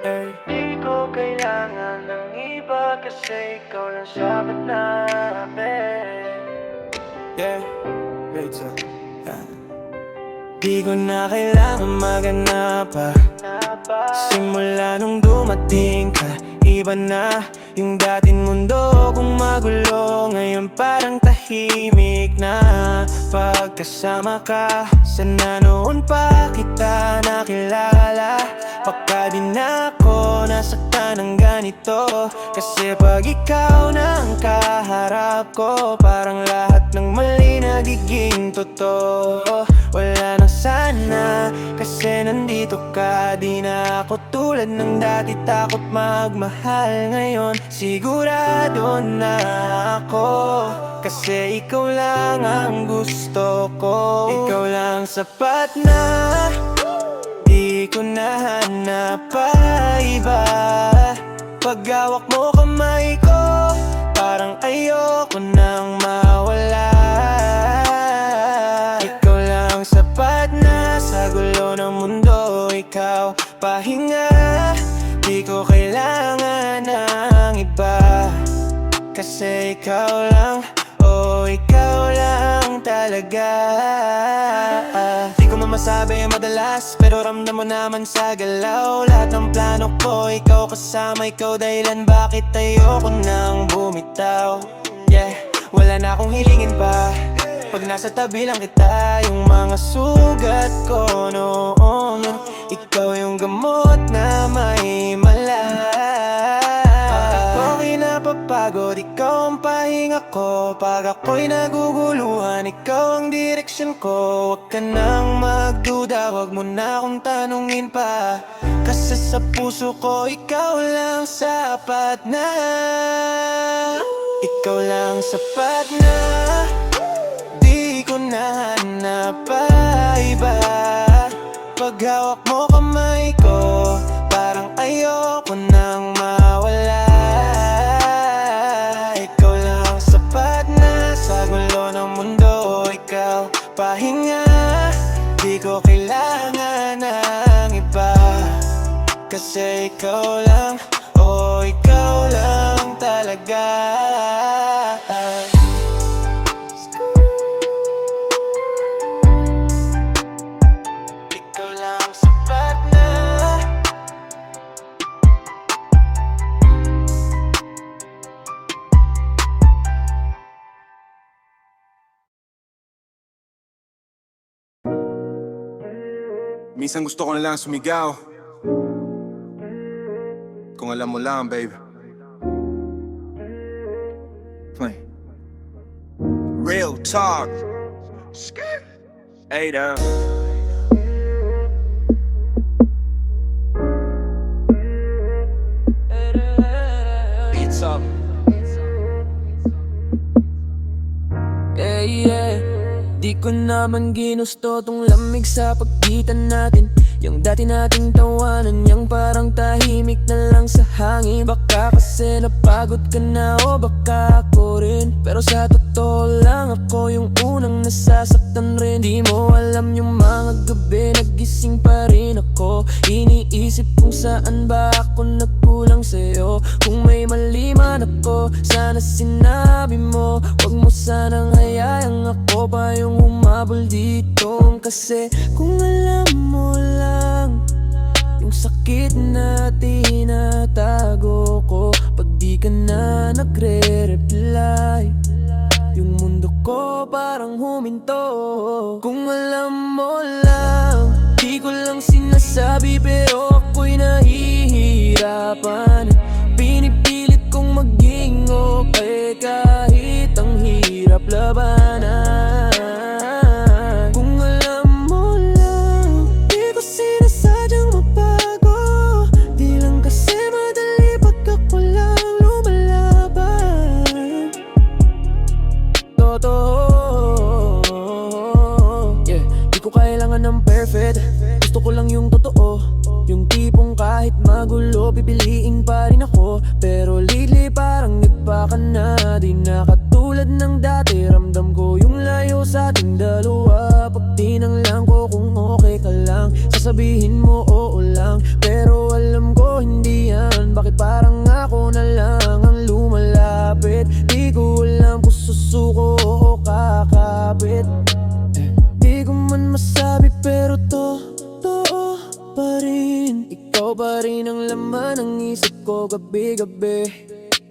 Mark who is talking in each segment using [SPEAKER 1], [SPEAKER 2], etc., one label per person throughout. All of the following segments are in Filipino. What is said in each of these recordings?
[SPEAKER 1] Ay, di ko kailangan ng iba kasi ikaw lang sapat namin. Yeah, great song. Di ko na kailangan maghanap pa. Simula nung dumating ka, iba na yung dating mundo kong magulo. Ngayon parang tahimik na pagkasama ka. Sana noon pa kita nakilala, baka di na ako nasaktan ng ganito. Kasi pag ikaw na ang kaharap ko, parang lahat ng mali nagiging totoo. Wala na sana, kasi nandito ka. Di na ako tulad ng dati, takot magmahal. Ngayon sigurado na ako, kasi ikaw lang ang gusto ko. Ikaw lang sapat na, di ko nahanap pa iba. Pag hawak mo kamay ko, parang ayoko nang mawala. Ikaw lang sapat na, sa gulo ng mundo ikaw pahinga. Di ko kailangan ng iba, kasi ikaw lang, oh ikaw lang talaga. Di ko man masabi madalas, pero ramdam mo naman sa galaw. Lahat ng plano ko, ikaw kasama, ikaw dahilan bakit ayoko nang bumitaw. Yeah, wala na akong hilingin pa pag nasa tabi lang kita. Yung mga sugat ko noon, ikaw yung gamot na may mala. Ako'y napapagod, ikaw ang pahinga ko. Pag ako'y naguguluhan, ikaw ang direksyon ko. Huwag ka nang magduda, huwag mo na akong tanungin pa, kasi sa puso ko ikaw lang sapat na. Ikaw lang sapat na, di ko nahanap pa iba. Pag hawak mo kamay ko, parang ayoko nang mawala. Ikaw lang sapat na, sa gulo ng mundo ikaw pahinga. Di ko kailangan ng iba, kasi ikaw lang, oh ikaw lang talaga. Ikaw lang sapat na.
[SPEAKER 2] Minsan gusto ko na lang sumigaw, kung alam mo lang, babe. Real talk. Hey down. Beats up.
[SPEAKER 3] Yeah, di ko naman ginusto tong lamig sa pagitan natin. Yung dati nating tawanan, yung parang tahimik na lang sa hangin. Baka kasi napagod ka na o baka ako rin, pero sa totoo lang ako yung unang nasasaktan rin. Di mo alam yung mga gabi nagising pa rin ako, iniisip kung saan ba ako nagkulang sa'yo. Kung may mali man ako, sana sinabi mo. Wag mo sanang hayaan ako pa yung humabol dito. Kasi kung alam mo lang yung sakit na tinatago ko, pag di ka na nagre-reply, yung mundo ko parang huminto. Kung alam mo lang, di ko lang sinasabi, pero ako'y nahihirapan. Pinipilit kong maging okay kahit ang hirap labanan. Kung alam mo lang, di ko sinasadyang mabago. Di lang kasi madali pag ako lang lumalaban. Totoo, yeah, di ko kailangan ng perfect, gusto ko lang yung totoo. Yung tipong kahit magulo, pipiliin pa rin ako. Pero lately parang nagpa ka na, di na katulad ng dati. Ramdam ko yung layo sa ating dalawa. Pag tinang lang ko kung okay ka lang, sasabihin mo oo lang. Pero alam ko hindi ko gabi-gabi.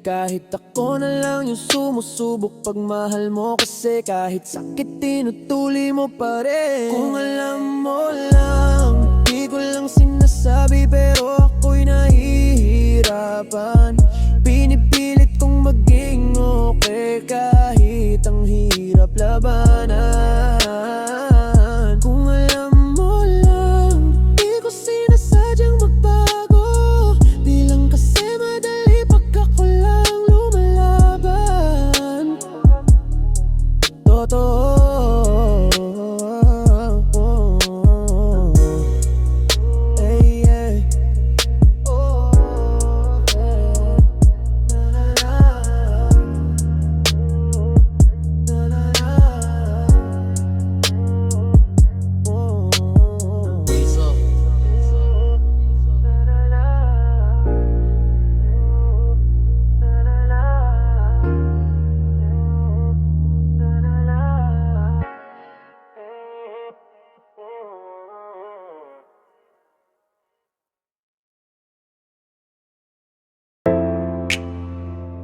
[SPEAKER 3] Kahit ako na lang yung sumusubok pagmahal mo, kasi kahit sakit tinutuli mo pa rin. Kung alam mo lang, di ko lang sinasabi pero ako'y nahihirapan. Pinipilit kong maging okay kahit ang hirap labanan. Kung alam mo lang, di ko sinasadyang magbago. Di lang kasi madali pag ako lang lumalaban. Totoo. Hey, yeah.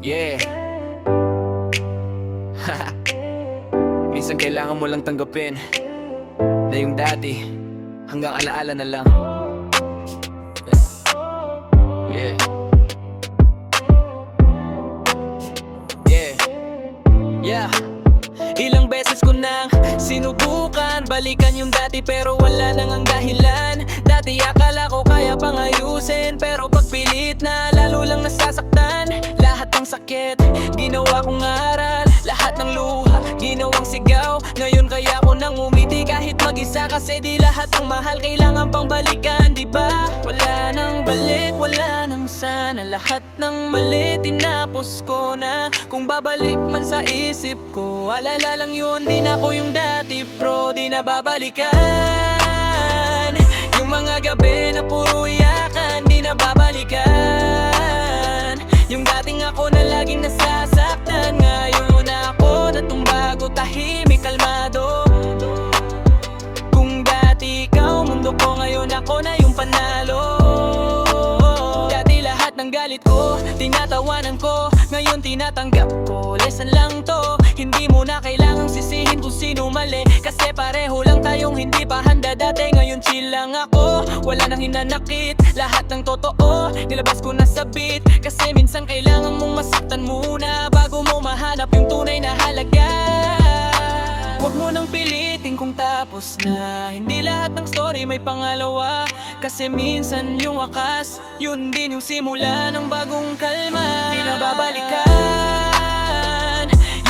[SPEAKER 4] Yeah. Minsan kailangan mo lang tanggapin na yung dati hanggang alaala na lang. Yeah. Yeah. Yeah. Ilang beses ko nang sinubukan balikan yung dati pero wala nang ang dahilan. Dati akala ko kaya pang ayusin, pero pagpilit na lalo lang nasasaktan. Lahat ng sakit, ginawa kong aral. Lahat ng luha, ginawang sigaw. Ngayon kaya ko nang umiti kahit mag-isa, kasi di lahat ng mahal kailangan pang balikan, diba? Wala nang balik, wala nang sana. Lahat ng mali, tinapos ko na. Kung babalik man sa isip ko, alala lang yun, di na ko yung dati bro. Di na babalikan yung mga gabi na puro iyakan. Di na babalikan yung dating ako na laging nasasaktan. Ngayon ako na tumbago, tahimik, kalmado. Kung dati ikaw mundo ko, ngayon ako na yung panalo. Dati lahat ng galit ko, tinatawanan ko. Ngayon tinatanggap ko, lesson lang to. Hindi mo na kailangang sisihin kung sino mali, kasi pareho lang tayong hindi pa handa dati. Ngayon chill lang ako, wala nang hinanakit. Lahat ng totoo, nilabas ko na sa beat. Kasi minsan kailangan mong masaktan muna bago mo mahanap yung tunay na halaga. Huwag mo nang pilitin kung tapos na. Hindi lahat ng story may pangalawa, kasi minsan yung wakas, yun din yung simula ng bagong kalma. Di na babalikan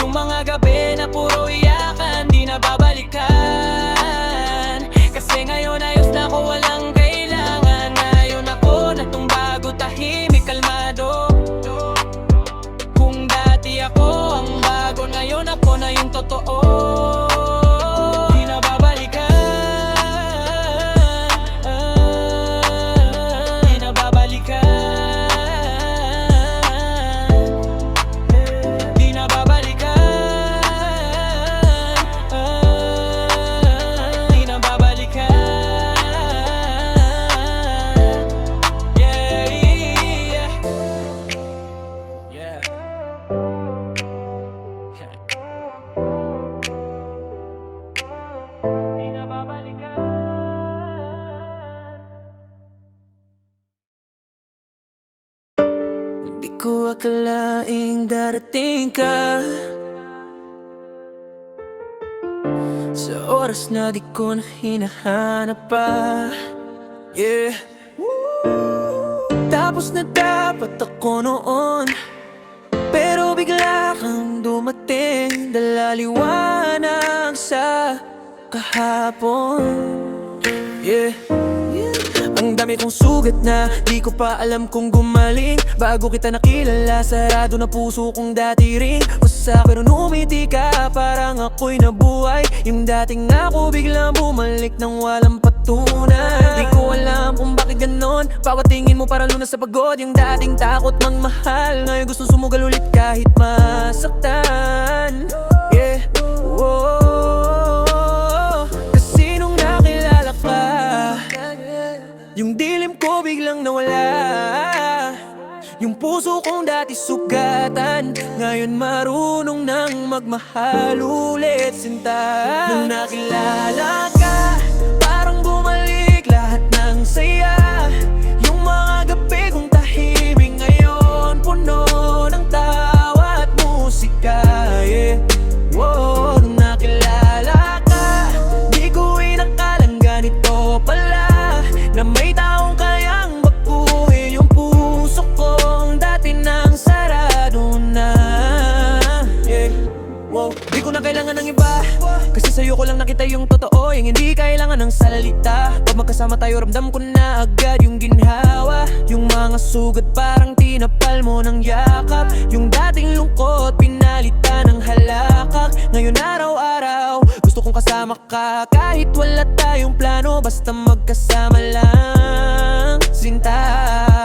[SPEAKER 4] yung mga gabi na puro iyakan. Di na babalikan, kasi ngayon ayos na ko, walang kailangan. Ngayon ako na tumbago, tahimik, kalmado. Kung dati ako ang bago, ngayon ako na yung totoo. Di na babalikan, di na babalikan, di na babalikan, di na babalikan. Yeah, yeah, yeah. Di na babalikan.
[SPEAKER 3] Di ko akalaing darating ka sa oras na di ko na hinahanap pa. Yeah. Tapos na dapat ako noon, pero bigla kang dumating. Dala liwanag sa kahapon. Yeah. Ang dami kong sugat na di ko pa alam kung gumaling. Bago kita nakilala, sarado na puso kong dati ring. Basta pero numiti ka, parang ako'y nabuhay. Yung dating ako biglang bumalik nang walang patunay. Di ko alam kung bakit ganon, bawat tingin mo parang lunas sa pagod. Yung dating takot magmahal, ngayon gusto sumugal ulit kahit masaktan. Yeah, whoa. Kasi nung nakilala ka, yung dilim ko biglang nawala. Yung puso kong dati sugatan, ngayon marunong nang magmahal ulit, sinta. Nung nakilala ka, parang bumalik lahat ng saya. Yung mga gabi kong tahimik ngayon, puno ng tawa at musika, yeah. Wow, nung nakilala ka, di ko inakalang ganito pala, na may taong kayang baguhin yung puso kong dati nang sarado na, yeah. Wow, di ko na kailangan ng iba, kasi sa'yo ko lang nakita yung totoo, yung hindi kailangan ng salita. Pag magkasama tayo ramdam ko na agad yung ginhawa. Yung mga sugat parang tinapal mo ng yakap. Yung dating lungkot pinalitan ng halakak. Ngayon araw-araw gusto kong kasama ka, kahit wala tayong plano, basta magkasama lang, sinta.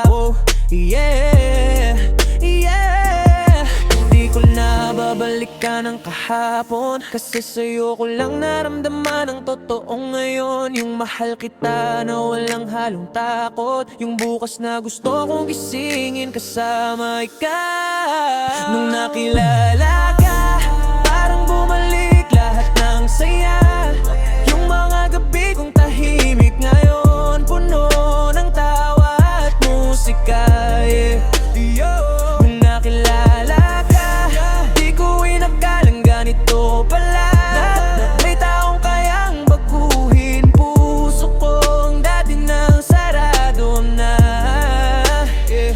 [SPEAKER 3] Oh, yeah, yeah. Di ko na babalikan ng kahapon, kasi sa'yo ko lang naramdaman ang totoo ngayon. Yung mahal kita na walang halong takot, yung bukas na gusto kong gisingin kasama ikaw. Nung nakilala ka, parang bumalik lahat ng saya. Yung mga gabi kong tahimik ngayon, puno ng tawa at musika, yeah. Nung nakilala ka, di ko inakalang ganito pala, may taong kayang baguhin puso kong dati nang sarado na, yeah.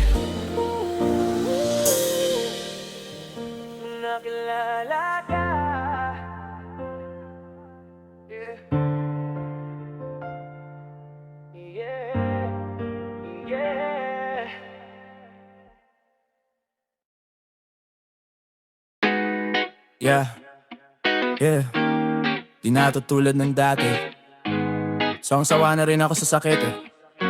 [SPEAKER 3] Nung nakilala ka, yeah. Yeah, yeah.
[SPEAKER 5] Yeah, yeah. Di na tulad ng dati. Sawang-sawa na rin ako sa sakit eh.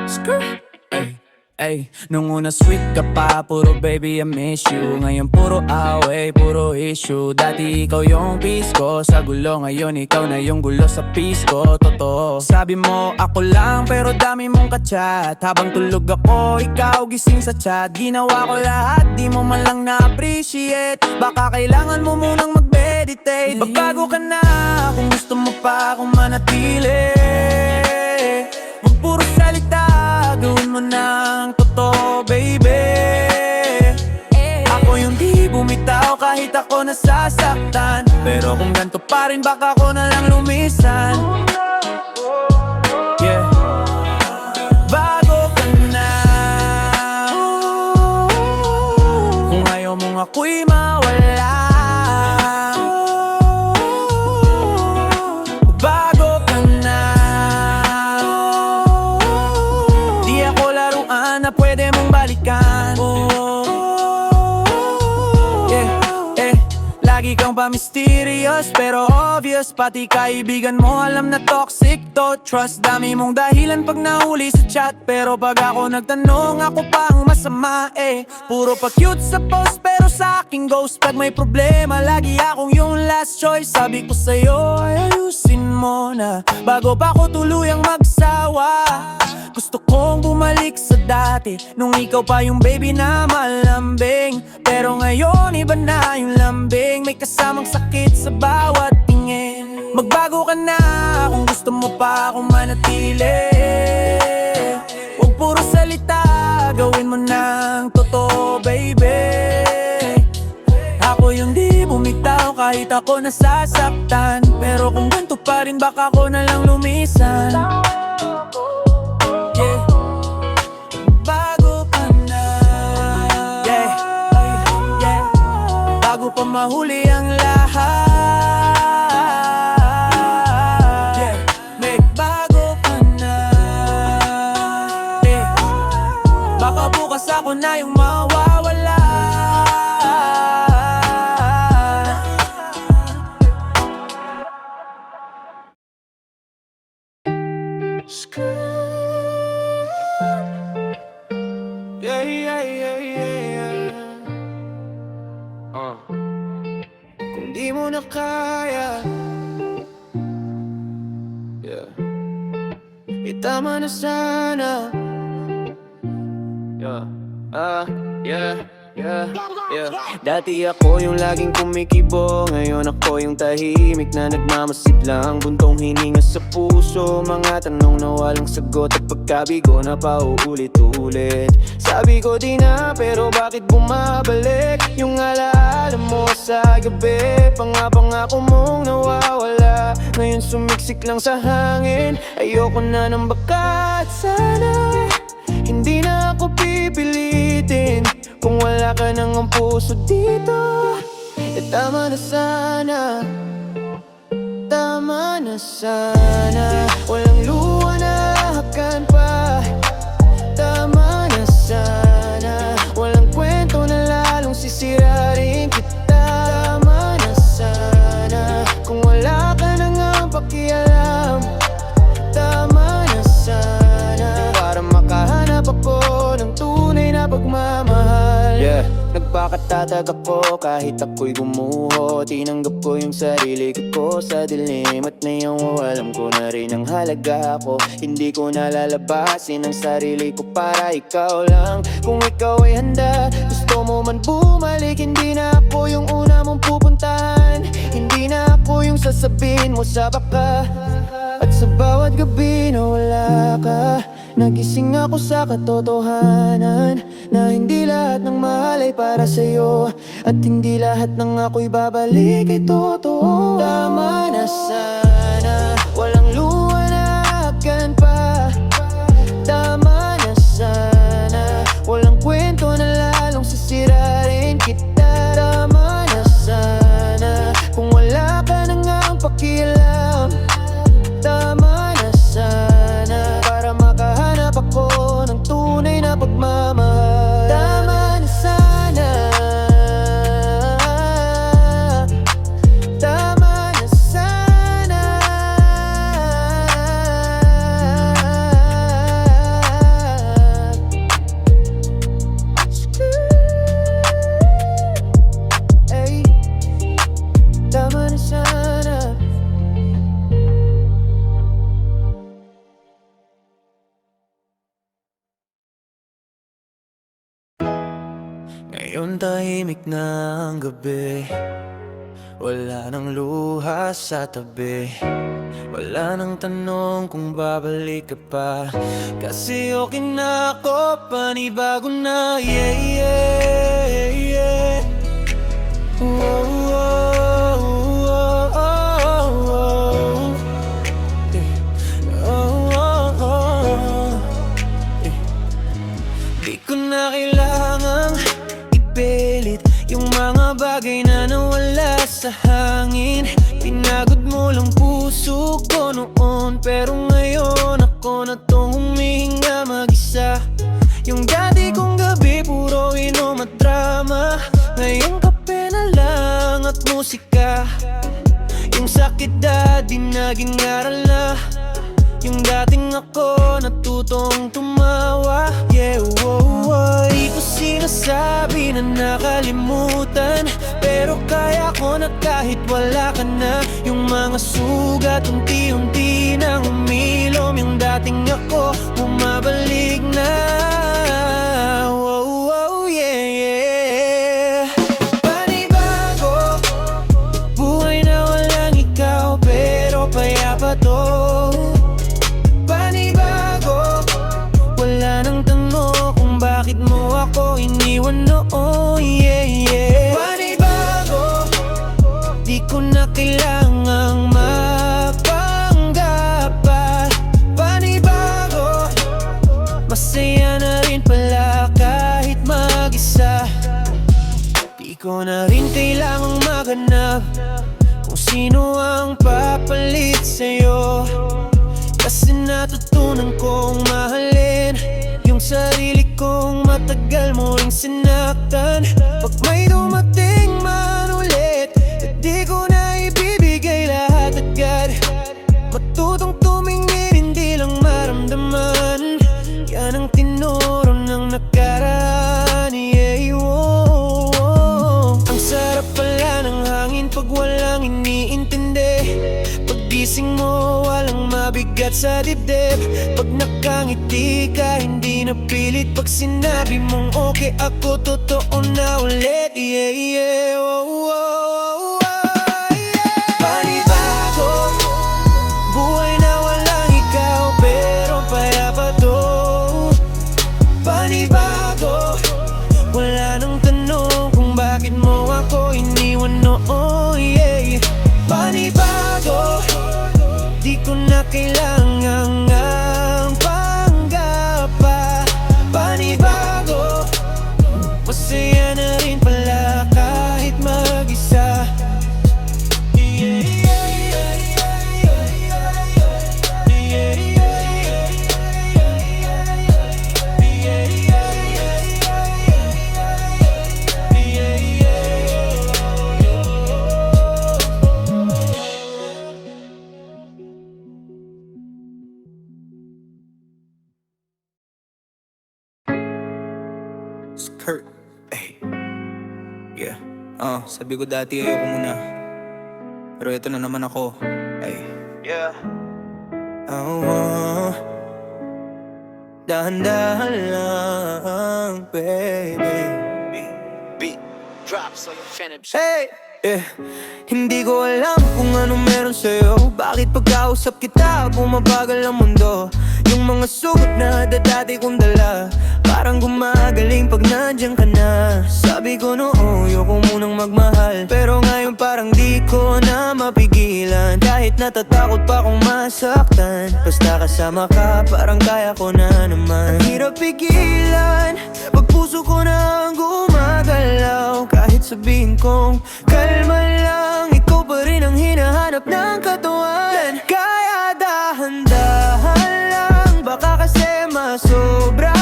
[SPEAKER 5] Skirt! Ay, ay. Nung una sweet ka pa, puro baby I miss you. Ngayon puro away, puro issue. Dati ikaw yung peace ko sa gulo, ngayon ikaw na yung gulo sa peace ko. Totoo, sabi mo ako lang pero dami mong kachat. Habang tulog ako, ikaw gising sa chat. Ginawa ko lahat, di mo man lang na-appreciate. Baka kailangan mo munang mag-meditate. Magbago ka na kung gusto mo pa akong manatili. Huwag puro salita, gawin mo ng totoo, baby. Ako yung di bumitaw kahit ako nasasaktan, pero kung ganito pa rin baka ako na lang lumisan. Yeah. Bago ka na, kung ayaw mong ako'y mawala. Bago ka na, di ako laruan na pwede mong balikan. Lagi kang pa mysterious pero obvious. Pati kaibigan mo alam na toxic to. Trust, dami mong dahilan pag nahuli sa chat, pero pag ako nagtanong ako pa ang masama eh. Puro pa cute sa post pero sa aking ghost. Pag may problema lagi akong yung last choice. Sabi ko sa'yo ay ayusin mo na bago pa ako tuluyang magsawa. Gusto kong bumalik sa dati, nung ikaw pa yung baby na malambing. Pero ngayon iba na yung lambing, may kasamang sakit sa bawat tingin. Magbago ka na kung gusto mo pa akong manatili. Huwag puro salita, gawin mo ng totoo, baby. Ako yung di bumitaw kahit ako nasasaktan, pero kung ganito pa rin baka ako na lang lumisan. Bago pa mahuli ang lahat, yeah. Magbago ka na, yeah. Baka bukas ako na yung mawawala.
[SPEAKER 1] Yeah, yeah, yeah, yeah. Kung di mo na kaya, yeah, itama na sana, yeah.
[SPEAKER 3] Yeah, Dati ako yung laging kumikibo, ngayon ako yung tahimik na nagmamasid lang. Buntong hininga sa puso, mga tanong na walang sagot at pagkabigo na pauulit-ulit. Sabi ko di na, pero bakit bumabalik yung alaala mo sa gabi? Pangako mong nawawala, ngayon sumiksik lang sa hangin. Ayoko na ng baka at sana hindi na ako pipilitin. Kung wala ka nang ang puso dito, tama na sana. Tama na sana. Walang luha na hakan pa. Tama na sana. Walang kwento na lalong sisirain kita. Tama na sana. Kung wala ka nang ang pakialam, tama na sana. Para makahanap ako ng tunay na pagmamahal. Nagpakatatag ako kahit ako'y gumuho. Tinanggap ko yung sarili ko sa dilim. At ngayon alam ko na rin ang halaga ko. Hindi ko nalalabasin ang sarili ko para ikaw lang. Kung ikaw ay handa, gusto mo man bumalik, hindi na ako yung una mong pupuntahan. Hindi na ako yung sasabihin mo sa baka. At sa bawat gabi na wala ka, nagising ako sa katotohanan na hindi lahat ng mahal ay para sa'yo, at hindi lahat ng ako'y babalik ay totoo. Tama na sana. Walang luha na hakan pa. Tama na sana. Walang kwento na lalong sisirain kita. Tama na sana. Kung wala ka na nga ang pakialam, tama na sana. Para makahanap ako ng tunay na pagmamahal. Tama na sana. Tama na sana. Hey, tama na sana. Ngayon tahimik na ang gabi, wala nang luha sa tabi. Wala nang tanong kung babalik ka pa, kasi okay na ako, panibago na. Yeah, yeah, yeah. Oh, oh, oh, oh, oh. Oh, oh, oh. Di ko na kailangang ipilit yung mga bagay na nawala sa hangin. Pinagod mo lang puso ko noon, pero ngayon ako na tong humihinga mag-isa. Yung dati kong gabi puro inom at drama, ngayon kape na lang at musika. Yung sakit dati naging aral na, yung dating ako natutong tumawa. Yeah, wow, wow. Di ko sinasabi na nakalimutan, pero kaya ko na kahit wala ka na. Yung mga sugat unti-unti nang umilom, yung dating ako bumabalik na. Wow, wow, yeah, yeah. Panibago, buhay na walang ikaw, pero payapa to. Bakit mo ako iniwan noon? Yeah, yeah. Panibago, di ko na kailangang mapanggap pa. Panibago, masaya na rin pala kahit mag-isa. Di ko na rin kailangang maghanap kung sino ang papalit sa'yo, kasi natutunan kong mahalin yung sarili kong matagal mo ring sinaktan. Pag may dumating man ulit, di ko na ibibigay lahat agad. Matutong tumingin, hindi lang maramdaman. Yan ang tinuro ng nakaraan. Yeah, oh, oh. Ang sarap pala ng hangin pag walang iniintindi. Paggising mo walang mabigat sa dibdib. Pag nakangiti ka, hindi na
[SPEAKER 1] napilit pag sinabi mong okay ako, totoo na ulit. Yeah, yeah, oh, oh, oh, oh, yeah. Panibago, buhay na walang ikaw pero payapa to. Panibago, wala nang tanong kung bakit mo ako iniwan, no, oh, yeah. Panibago, di ko na kailangang panggap pa. Panibago, masaya na rin pala kahit mag-isa. Yeah, yeah, yeah, yeah, yeah, yeah. Yeah, yeah, yeah, yeah, yeah, Skirt, ay. Yeah, sabi ko dati ayoko muna, pero ito na naman ako, ay. Yeah. Dahan-dahan lang, baby. Beat drop so you finish. Hey, hindi ko alam kung ano meron sa'yo. Bakit pagkausap kita, bumabagal ang mundo. Yung mga sugat na dati kong dala, parang gumagaling pag nandiyan ka na. Sabi ko noon, ayoko munang magmahal, pero ngayon parang di ko na mapigilan. Kahit natatakot pa akong masaktan, basta kasama ka, parang kaya ko na naman. Ang hirap pigilan, pag puso ko na ang gumagalaw. Kahit sabihin kong kalma lang, ikaw pa rin ang hinahanap ng katawan. Kaya dahan-dahan lang, baka kasi masobrahan.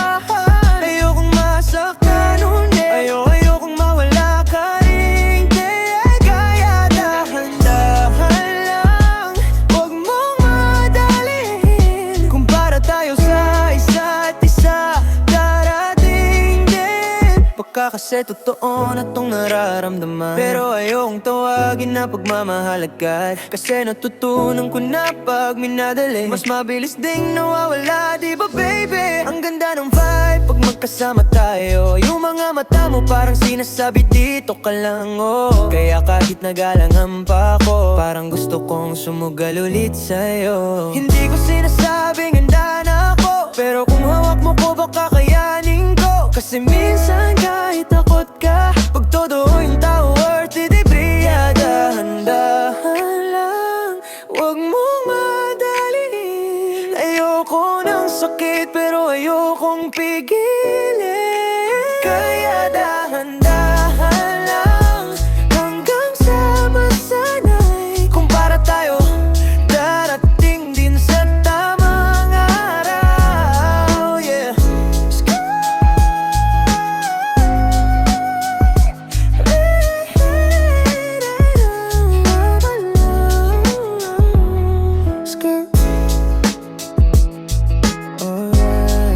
[SPEAKER 1] Ayokong masaktan, hindi. Ayokong mawala ka rin, hindi. Kaya dahan-dahan lang, huwag mong madaliin. Kung para tayo sa isa't isa, darating din. Baka kasi totoo na tong nararamdaman, pero ayokong tawagin na pagmamahal agad. Kasi natutunan ko na pag minadali, mas mabilis ding nawawala, di ba baby? Ang ganda ng vibe pag magkasama tayo. Yung mga mata mo parang sinasabi dito ka lang, oh. Kaya kahit nagalangan pa ako, parang gusto kong sumugal ulit sa'yo. Hindi ko sinasabing handa na ako, pero kung hawak mo ko baka kayanin ko. Kasi minsan kahit takot ka, pag todo yung tao worth it, ibriya. Dahan-dahan lang, huwag mong madaliin. Ayoko ng sakit pero ayokong pigilin. Kaya dahan-dahan lang, hanggang sa masanay. Kung para tayo, darating din sa tamang araw, yeah. Skirt. Oh, yeah.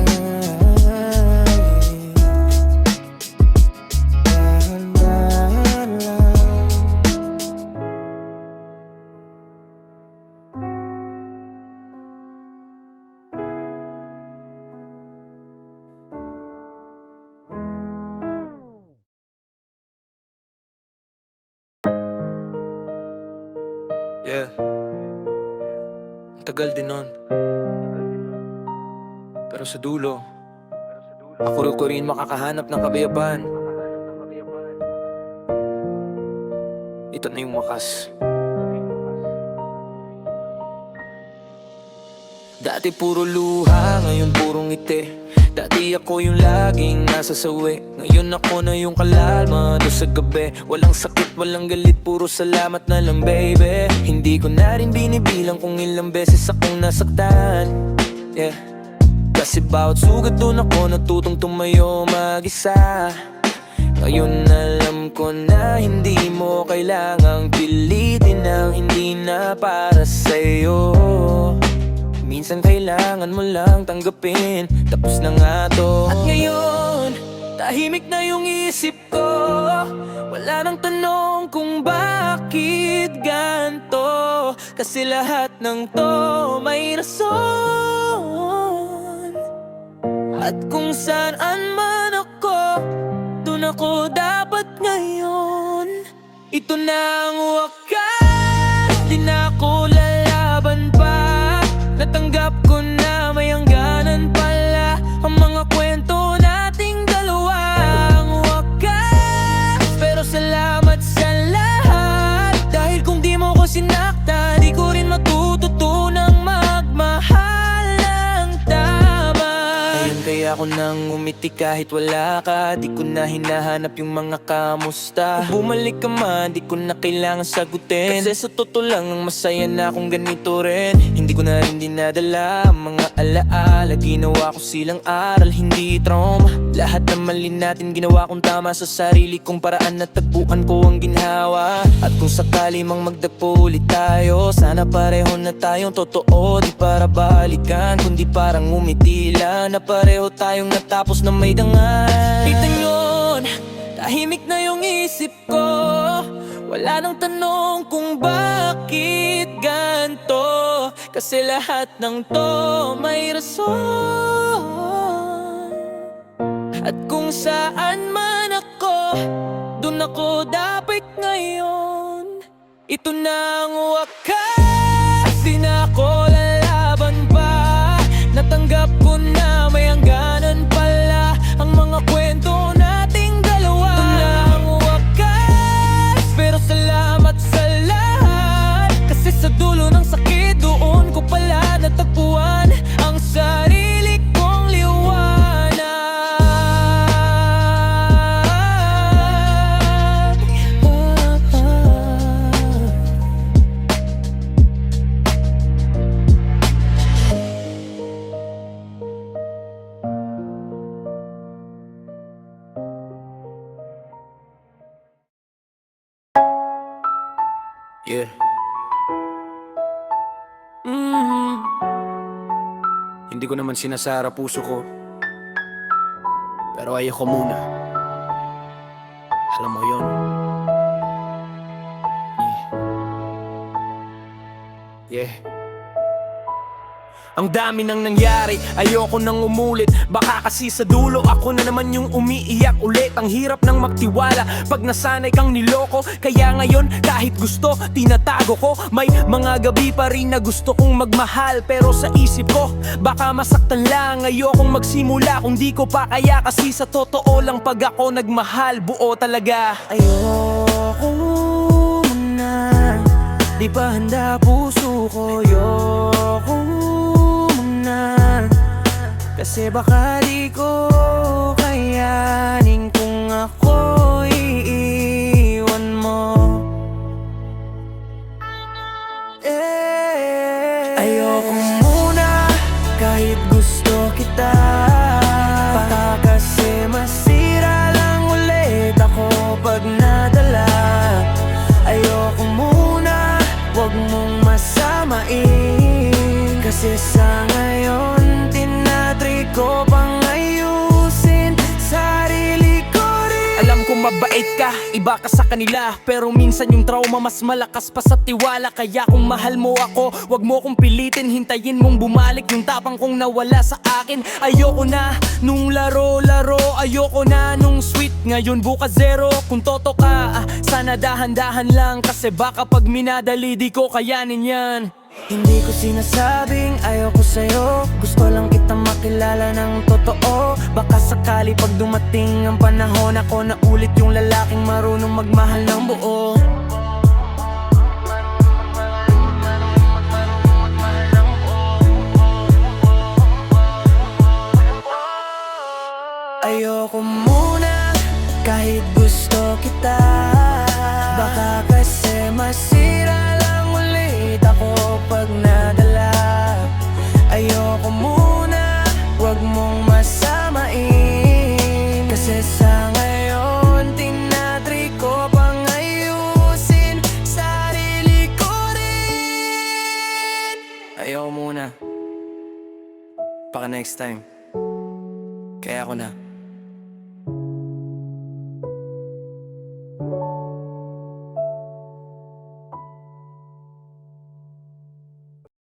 [SPEAKER 1] Dahan-dahan lang. Yeah, tagal din nun, pero sa dulo, ako rin makakahanap ng kabayaban. Ito na yung wakas. Dati puro luha, ngayon puro ngiti. Dati ako yung laging nasa sawi, ngayon ako na yung kalalma doon sa gabi. Walang sakit, walang galit, puro salamat na lang baby. Hindi ko na rin binibilang kung ilang beses akong nasaktan, yeah. Kasi bawat sugat doon ako natutong tumayo mag-isa. Ngayon alam ko na hindi mo kailangang pilitin ang hindi na para sa'yo. Minsan kailangan mo lang tanggapin, tapos na nga to. At ngayon, tahimik na yung isip ko. Wala nang tanong kung bakit ganto, kasi lahat ng to may rason.
[SPEAKER 3] At kung saan man ako, dun ako dapat ngayon. Ito na ang wakas, di na ako lalaban pa. Natanggap ko na may hangganan pala ang mga kwento nating dalawa. Ang wakas, pero salamat sa lahat. Dahil kung di mo ko sinakta, di ko rin matututunang magmahal ng tama. Ayun kaya ako nang umiti kahit wala ka. Di ko na hinahanap yung mga kamusta. Kung bumalik ka man, di ko na kailangan sagutin. Kasi sa totoo lang, masaya na akong ganito rin. Hindi ko na rin dinadala ang mga alaala. Ginawa ko silang aral, hindi trauma. Lahat ng mali natin ginawa kong tama sa sarili kong paraan. At tagpuan ko ang ginhawa. At kung sakali mang magdagpo ulit tayo, sana pareho na tayong totoo. Di para balikan, kundi parang umiti lang na pareho tayong natapos na may dangan. Kita nyon, tahimik na yung isip ko. Wala nang tanong kung bakit ganto. Kasi lahat ng to may rason. At kung saan man ako, dun ako dapat ngayon. Ito na ang wakas, di na ako lalaban pa. Natanggap ko na may hangganan pala ang mga kwento nating dalawa. Ito na ang wakas, pero salamat sa lahat. Kasi sa dulo ng sakit, doon ko pala natagpuan ang sarili kong liwanag.
[SPEAKER 5] Yeah. Hindi ko naman sinasara puso ko, pero ayoko muna. Alam mo yun. Yeah. Ang dami nang nangyari, ayoko nang umulit. Baka kasi sa dulo ako na naman yung umiiyak ulit. Ang hirap nang magtiwala pag nasanay kang niloko. Kaya ngayon kahit gusto, tinatago ko. May mga gabi pa rin na gusto kong magmahal, pero sa isip ko, baka masaktan lang. Ayokong magsimula kung di ko pa kaya. Kasi sa totoo lang pag ako nagmahal, buo talaga. Ayoko na, di pa handa puso ko. Ayoko na, kasi baka di ko kayanin kung ako iiwan mo. Ayoko muna kahit gusto kita. Baka kasi masira lang ulit ako pag nadala. Ayoko muna, wag mong masamain. Kasi sa ngayon, tinatry ko pang ayusin sarili ko rin. Alam ko mabait ka, iba ka sa kanila, pero minsan yung trauma mas malakas pa sa tiwala. Kaya kung mahal mo ako, wag mo kong pilitin. Hintayin mong bumalik yung tapang kong nawala sa akin. Ayoko na nung laro-laro, ayoko na nung sweet. Ngayon bukas zero, kung toto ka, sana dahan-dahan lang. Kasi baka pag minadali di ko kayanin yan. Hindi ko sinasabing ayoko sa'yo, gusto lang kitang makilala ng totoo. Baka sakali pag dumating ang panahon, ako na ulit yung lalaking marunong magmahal ng buo. Ayoko muna kahit gusto kita. Baka kasi masira lang ulit ako pag nadala. Ayoko muna, wag mong masamain. Kasi sa ngayon, tinatry ko pang ayusin sarili ko rin. Ayoko muna, baka next time. Kaya ako na.